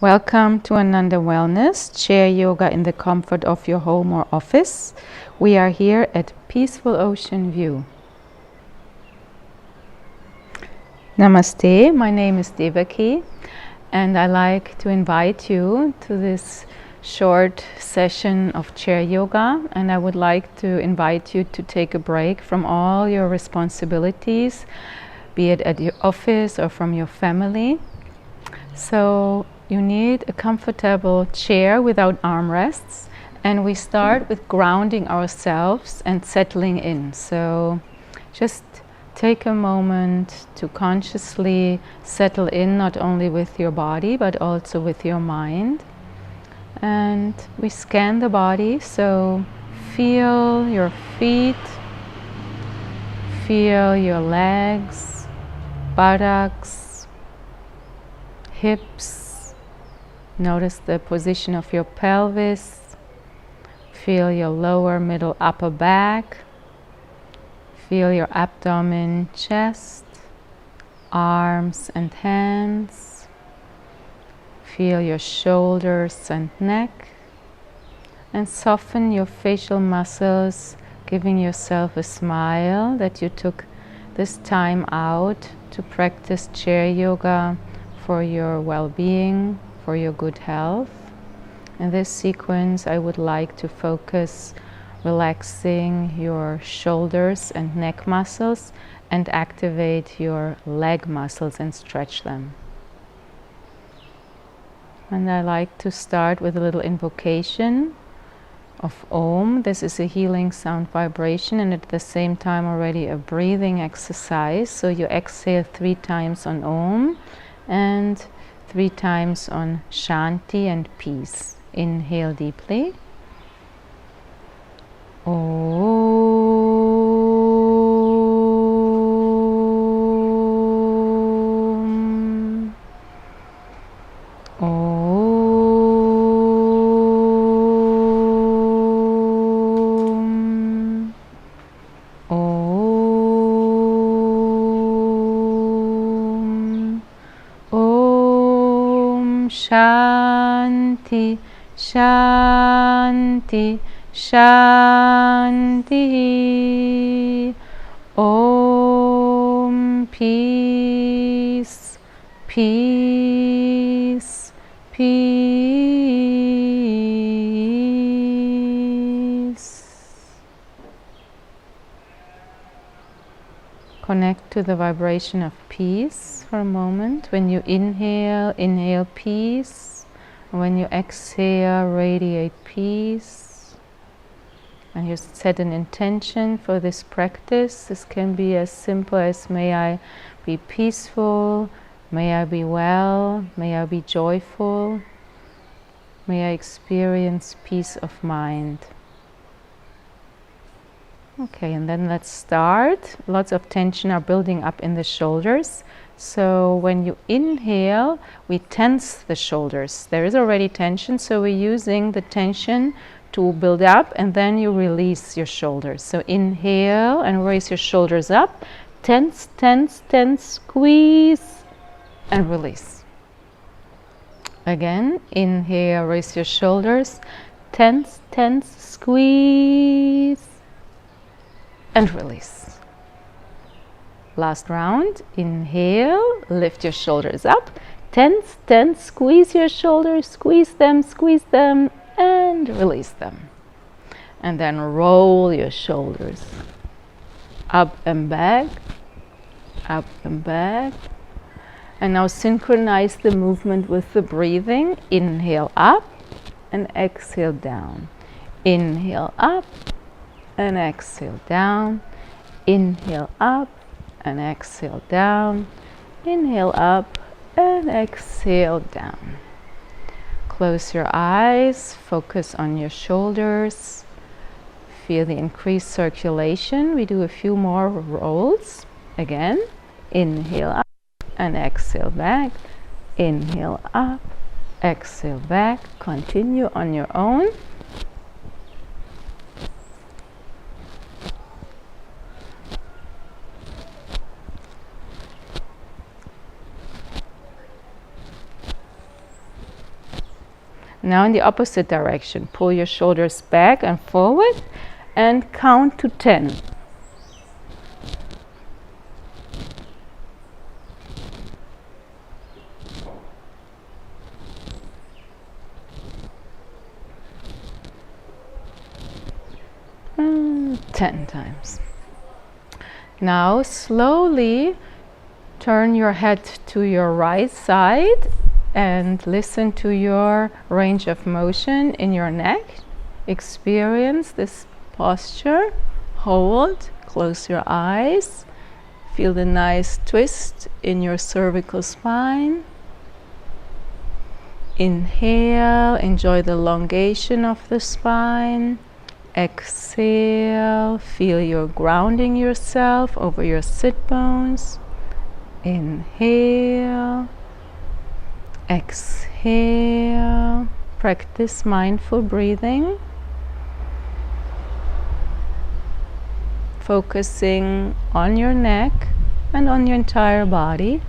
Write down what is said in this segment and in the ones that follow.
Welcome to Ananda Wellness, chair yoga in the comfort of your home or office. We are here at Peaceful Ocean View. Namaste, my name is Devaki and I like to invite you to this short session of chair yoga, and I would like to invite you to take a break from all your responsibilities, be it at your office or from your family. So you need a comfortable chair without armrests, and we start with grounding ourselves and settling in. So just take a moment to consciously settle in, not only with your body but also with your mind. And we scan the body, so feel your feet, feel your legs, buttocks, hips. Notice the position of your pelvis. Feel your lower, middle, upper back. Feel your abdomen, chest, arms and hands. Feel your shoulders and neck. And soften your facial muscles, giving yourself a smile that you took this time out to practice chair yoga for your well-being, for your good health. In this sequence, I would like to focus relaxing your shoulders and neck muscles and activate your leg muscles and stretch them. And I like to start with a little invocation of Om. This is a healing sound vibration and at the same time already a breathing exercise. So you exhale 3 times on Om and 3 times on Shanti and peace. Inhale deeply. Om. Om. Om. Om. Shanti. Shanti, Shanti. Om. Peace, peace, peace. Connect to the vibration of peace for a moment. When you inhale, inhale peace. When you exhale, radiate peace. And you set an intention for this practice. This can be as simple as, may I be peaceful, may I be well, may I be joyful, may I experience peace of mind. Okay, and then let's start. Lots of tension are building up in the shoulders. So when you inhale, we tense the shoulders. There is already tension, so we're using the tension to build up, and then you release your shoulders. So inhale and raise your shoulders up. Tense, tense, tense, squeeze, and release. Again, inhale, raise your shoulders. Tense, tense, squeeze, and release. Last round. Inhale, lift your shoulders up. Tense, tense, squeeze your shoulders, squeeze them, and release them. And then roll your shoulders up and back, up and back. And now synchronize the movement with the breathing. Inhale up and exhale down. Inhale up and exhale down. Inhale up and exhale down. Inhale up and exhale down. Close your eyes, focus on your shoulders. Feel the increased circulation. We do a few more rolls. Again, inhale up and exhale back. Inhale up, exhale back. Continue on your own. Now in the opposite direction, pull your shoulders back and forward and count to 10. And 10 times. Now slowly turn your head to your right side and listen to your range of motion in your neck. Experience this posture. Hold, close your eyes. Feel the nice twist in your cervical spine. Inhale, enjoy the elongation of the spine. Exhale, feel you're grounding yourself over your sit bones. Inhale, exhale. Practice mindful breathing, focusing on your neck and on your entire body.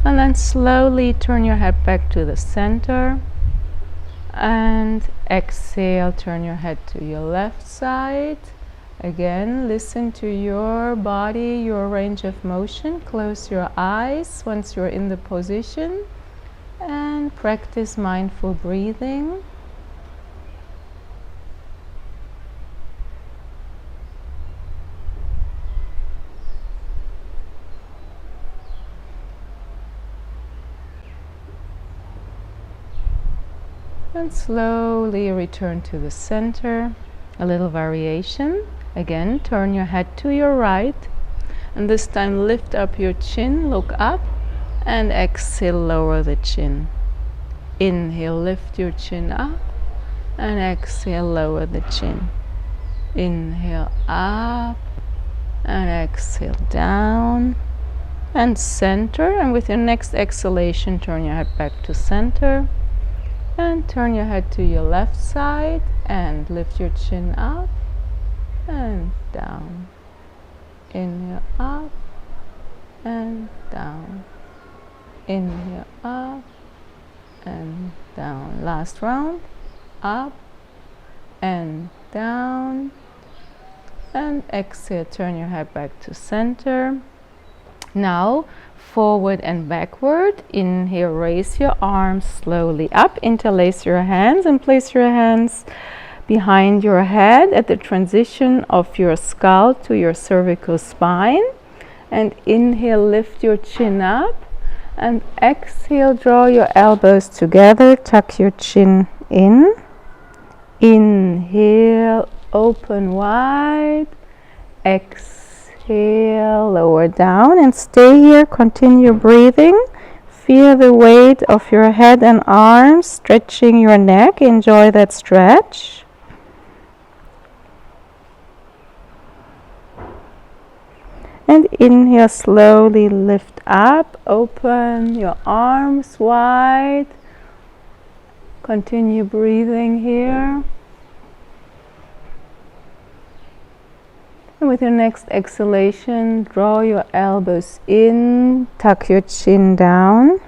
And then slowly turn your head back to the center. And exhale, turn your head to your left side. Again, listen to your body, your range of motion. Close your eyes once you're in the position and practice mindful breathing. And slowly return to the center. A little variation. Again, turn your head to your right. And this time lift up your chin, look up. And exhale, lower the chin. Inhale, lift your chin up. And exhale, lower the chin. Inhale, up. And exhale, down. And center. And with your next exhalation, turn your head back to center. And turn your head to your left side and lift your chin up and down. Inhale up and down. Inhale up and down. Last round. Up and down. And exhale, turn your head back to center. Now forward and backward. Inhale, raise your arms slowly up. Interlace your hands and place your hands behind your head at the transition of your skull to your cervical spine. And inhale, lift your chin up. And exhale, draw your elbows together. Tuck your chin in. Inhale, open wide. Exhale, lower down and stay here. Continue breathing. Feel the weight of your head and arms, stretching your neck. Enjoy that stretch. And inhale, slowly lift up. Open your arms wide. Continue breathing here. And with your next exhalation, draw your elbows in, tuck your chin down.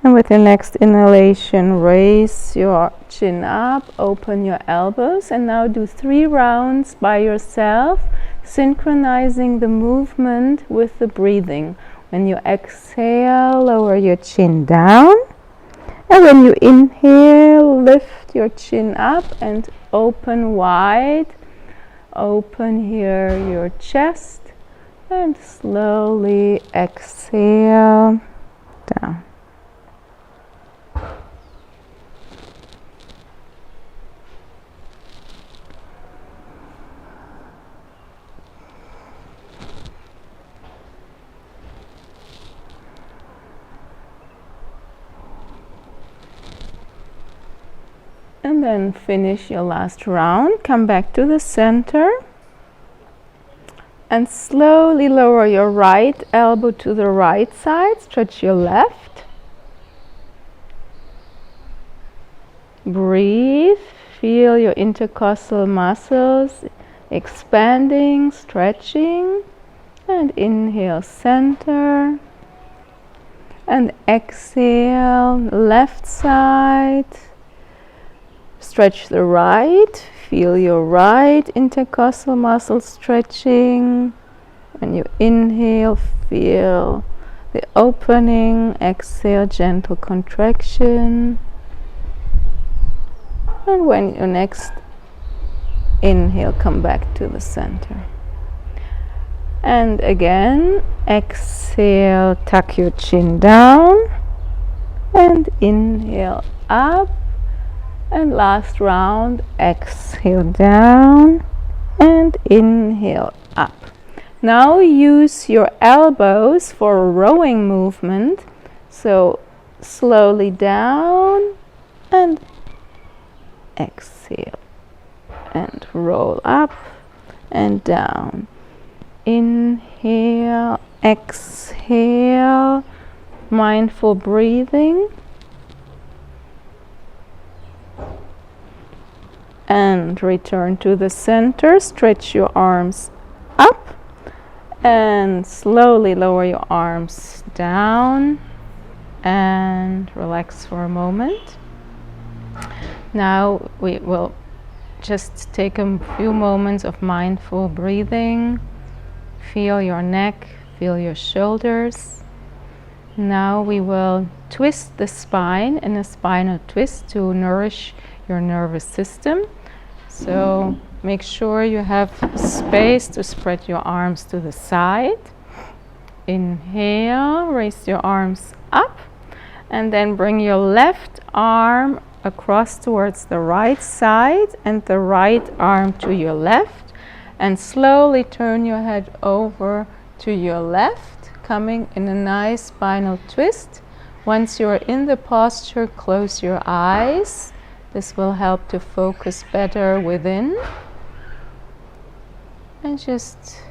And with your next inhalation, raise your chin up, open your elbows, and now do 3 rounds by yourself, synchronizing the movement with the breathing. When you exhale, lower your chin down. And when you inhale, lift your chin up and open wide. Open here your chest and slowly exhale down. And then finish your last round. Come back to the center. And slowly lower your right elbow to the right side. Stretch your left. Breathe. Feel your intercostal muscles expanding, stretching. And inhale, center. And exhale, left side. Stretch the right. Feel your right intercostal muscle stretching. When you inhale, feel the opening. Exhale, gentle contraction. And when you next inhale, come back to the center. And again, exhale, tuck your chin down. And inhale up. And last round, exhale down. And inhale up. Now use your elbows for a rowing movement. So slowly down and exhale. And roll up and down. Inhale, exhale, mindful breathing. And return to the center. Stretch your arms up and slowly lower your arms down and relax for a moment. Now we will just take a few moments of mindful breathing. Feel your neck, feel your shoulders. Now we will twist the spine in a spinal twist to nourish your nervous system. So make sure you have space to spread your arms to the side. Inhale, raise your arms up, and then bring your left arm across towards the right side and the right arm to your left, and slowly turn your head over to your left, coming in a nice spinal twist. Once you're in the posture, close your eyes. This will help to focus better within. And just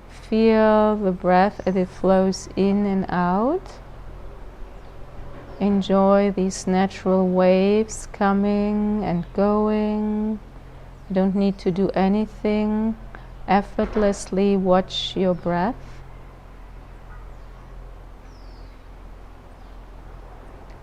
feel the breath as it flows in and out. Enjoy these natural waves coming and going. You don't need to do anything. Effortlessly watch your breath.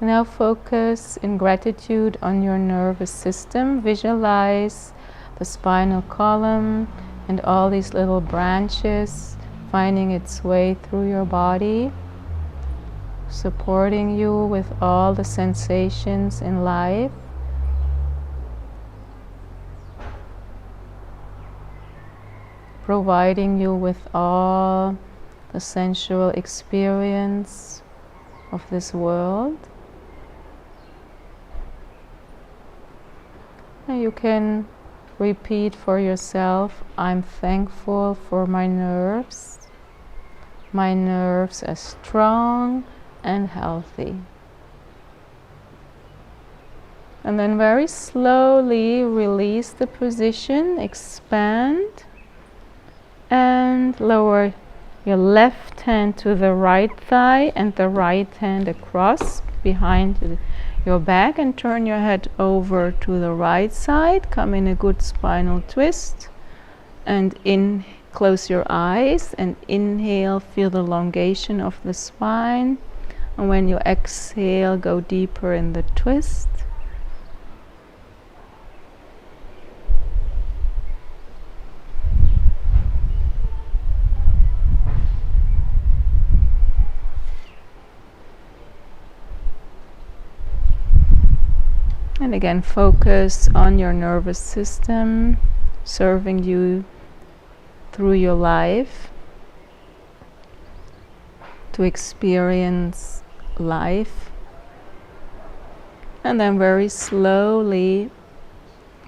Now focus in gratitude on your nervous system. Visualize the spinal column and all these little branches finding its way through your body, supporting you with all the sensations in life. Providing you with all the sensual experience of this world. And you can repeat for yourself, I'm thankful for my nerves. My nerves are strong and healthy. And then very slowly release the position, expand, and lower your left hand to the right thigh and the right hand across behind your back, and turn your head over to the right side. Come in a good spinal twist, and close your eyes and inhale, feel the elongation of the spine, and when you exhale, go deeper in the twist. And again, focus on your nervous system, serving you through your life, to experience life. And then very slowly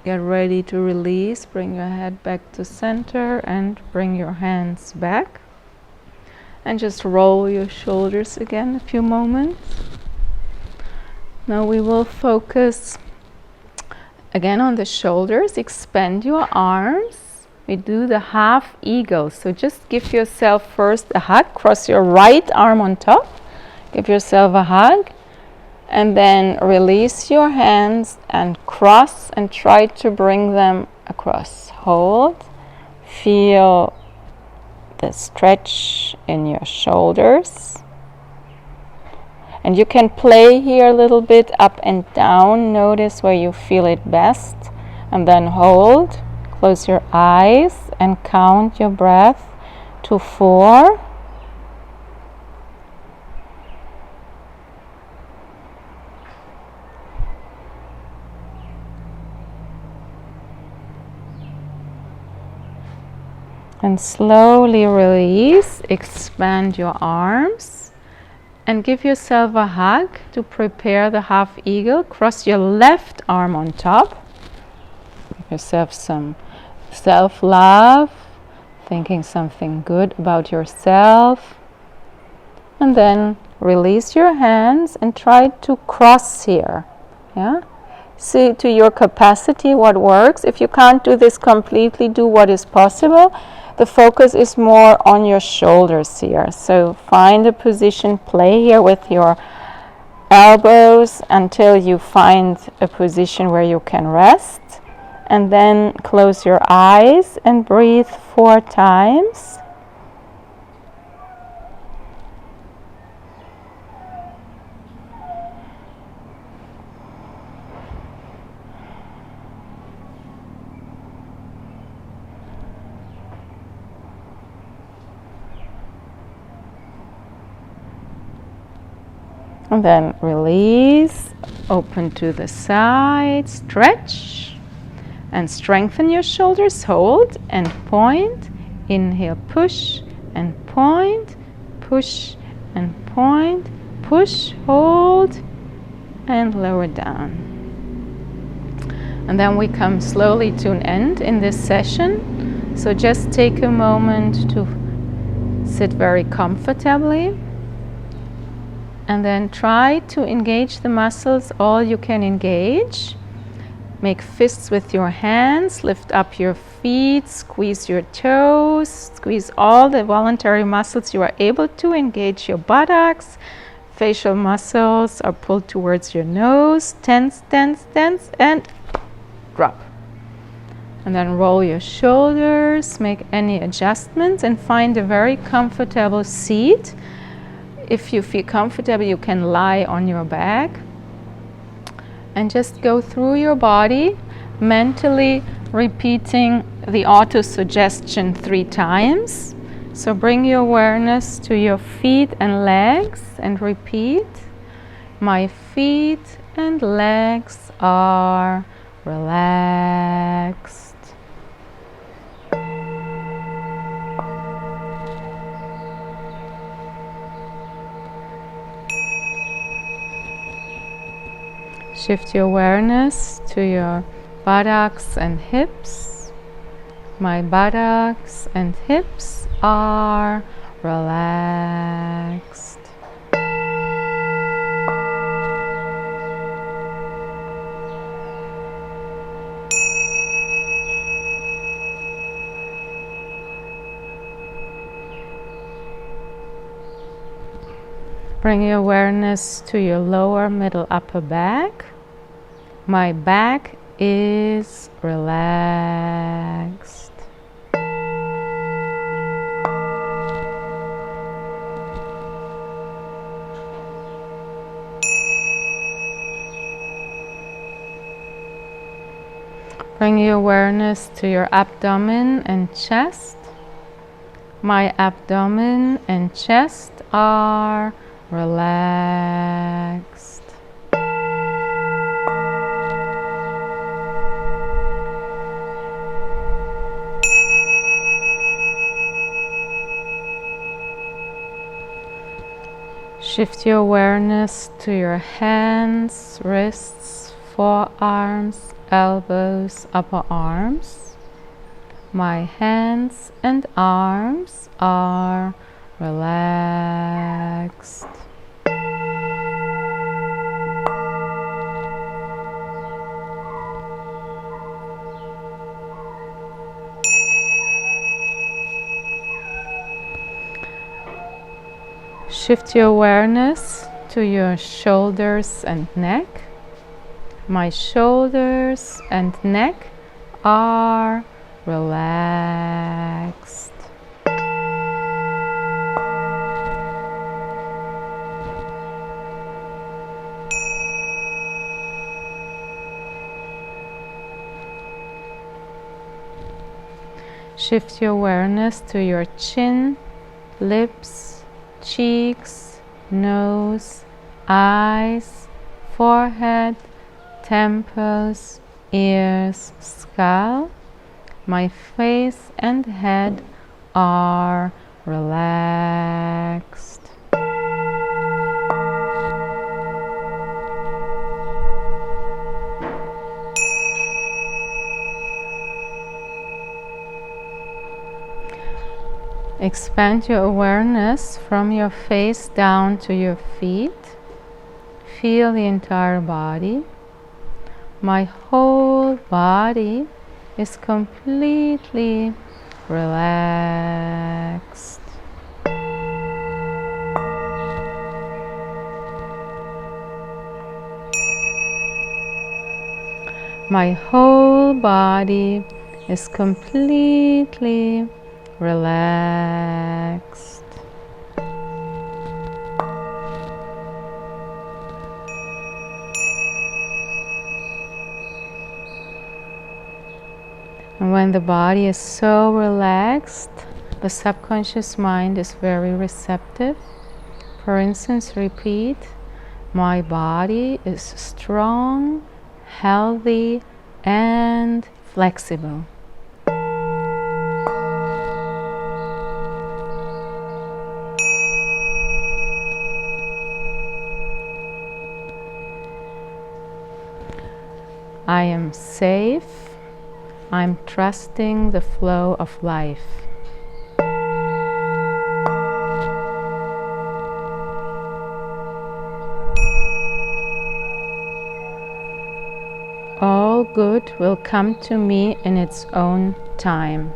get ready to release. Bring your head back to center and bring your hands back. And just roll your shoulders again a few moments. Now we will focus again on the shoulders. Expand your arms. We do the half eagle. So just give yourself first a hug. Cross your right arm on top. Give yourself a hug. And then release your hands and cross and try to bring them across. Hold. Feel the stretch in your shoulders. And you can play here a little bit up and down. Notice where you feel it best. And then hold. Close your eyes and count your breath to 4. And slowly release, expand your arms, and give yourself a hug to prepare the half eagle. Cross your left arm on top. Give yourself some self-love, thinking something good about yourself. And then release your hands and try to cross here. Yeah? See to your capacity what works. If you can't do this completely, do what is possible. The focus is more on your shoulders here. So find a position, play here with your elbows until you find a position where you can rest. And then close your eyes and breathe 4 times. And then release, open to the side, stretch, and strengthen your shoulders. Hold and point. Inhale, push and point, push and point, push, hold, and lower down. And then we come slowly to an end in this session. So just take a moment to sit very comfortably. And then try to engage the muscles all you can engage. Make fists with your hands, lift up your feet, squeeze your toes, squeeze all the voluntary muscles you are able to. Engage your buttocks, facial muscles are pulled towards your nose. Tense, tense, tense, and drop. And then roll your shoulders, make any adjustments, and find a very comfortable seat. If you feel comfortable, you can lie on your back and just go through your body, mentally repeating the auto-suggestion 3 times. So bring your awareness to your feet and legs and repeat. My feet and legs are relaxed. Shift your awareness to your buttocks and hips. My buttocks and hips are relaxed. Bring your awareness to your lower, middle, upper back. My back is relaxed. Bring your awareness to your abdomen and chest. My abdomen and chest are relaxed. Shift your awareness to your hands, wrists, forearms, elbows, upper arms. My hands and arms are relaxed. Shift your awareness to your shoulders and neck. My shoulders and neck are relaxed. Shift your awareness to your chin, lips, cheeks, nose, eyes, forehead, temples, ears, scalp. My face and head are relaxed. Expand your awareness from your face down to your feet. Feel the entire body. My whole body is completely relaxed. My whole body is completely relaxed. And when the body is so relaxed, the subconscious mind is very receptive. For instance, repeat, my body is strong, healthy, and flexible. I am safe. I'm trusting the flow of life. All good will come to me in its own time.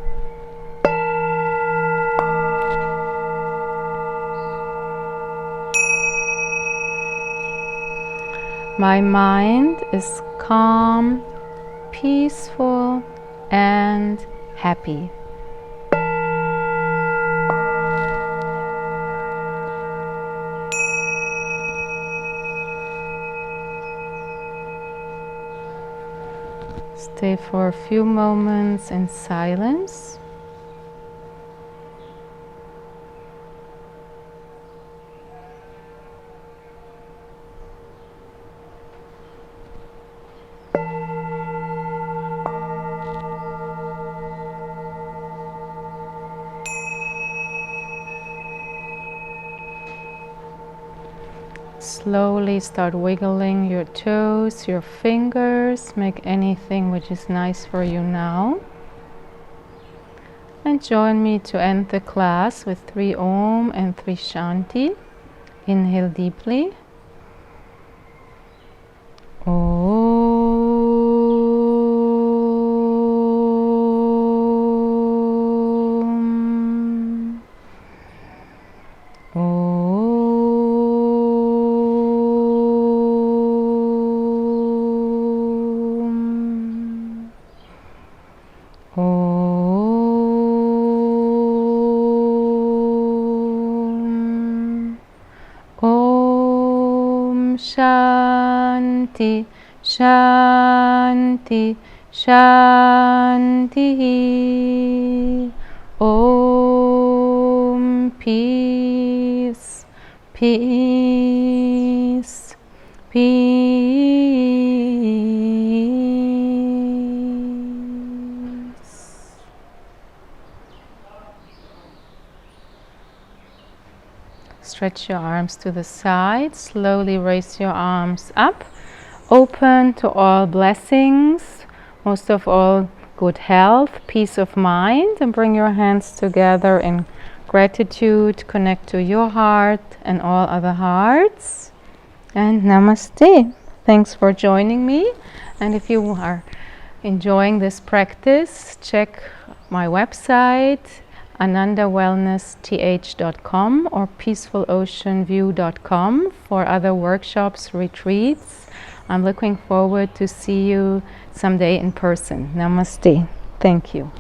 My mind is calm, peaceful, and happy. Stay for a few moments in silence. Slowly start wiggling your toes, your fingers. Make anything which is nice for you now. And join me to end the class with 3 Om and 3 Shanti. Inhale deeply. Om. Shanti, Shanti, Shanti. Om, peace, peace, peace. Stretch your arms to the side. Slowly raise your arms up. Open to all blessings. Most of all, good health, peace of mind. And bring your hands together in gratitude. Connect to your heart and all other hearts. And namaste. Thanks for joining me. And if you are enjoying this practice, check my website, anandawellnessth.com or peacefuloceanview.com for other workshops, retreats. I'm looking forward to see you someday in person. Namaste. Thank you.